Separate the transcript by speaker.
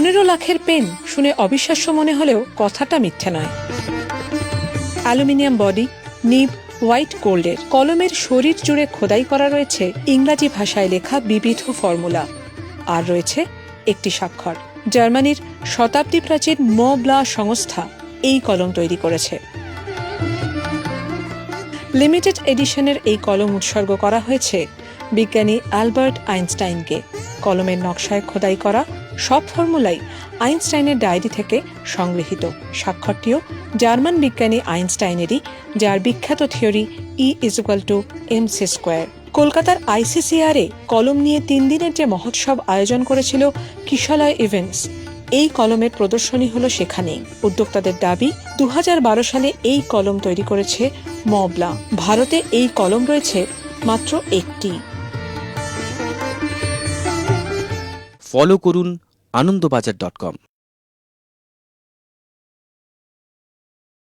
Speaker 1: 15 লাখের পেন শুনে অবিশ্বাস্য মনে হলেও কথাটা মিথ্যে নয়। অ্যালুমিনিয়াম বডি, নিব হোয়াইট গোল্ডের, কলমের শরীর জুড়ে খোদাই করা রয়েছে ইংরাজি ভাষায় লেখা বিবিধ ফর্মুলা, আর রয়েছে একটি স্বাক্ষর। জার্মানির শতাব্দী প্রাচীন মোবলা সংস্থা এই কলম তৈরি করেছে। লিমিটেড এডিশনের এই কলম উৎসর্গ করা হয়েছে বিজ্ঞানী অ্যালবার্ট আইনস্টাইনকে। কলমের নকশায় খোদাই করা সব ফর্মুলাই আইনস্টাইনের ডায়েরি থেকে সংগৃহীত। স্বাক্ষরটিও জার্মান বিজ্ঞানী আইনস্টাইনেরই, যার বিখ্যাত থিওরি E=mc²। কলকাতার ICCR-এ কলম নিয়ে 3 দিনের যে মহোৎসব আয়োজন করেছিল কিশলয় ইভেন্টস, এই কলমের প্রদর্শনী হলো সেখানেই। উদ্যোক্তাদের দাবি 2012 সালে এই কলম তৈরি করেছে মোবলা। ভারতে এই কলম রয়েছে মাত্র একটি।
Speaker 2: ফলো করুন আনন্দবাজার.com।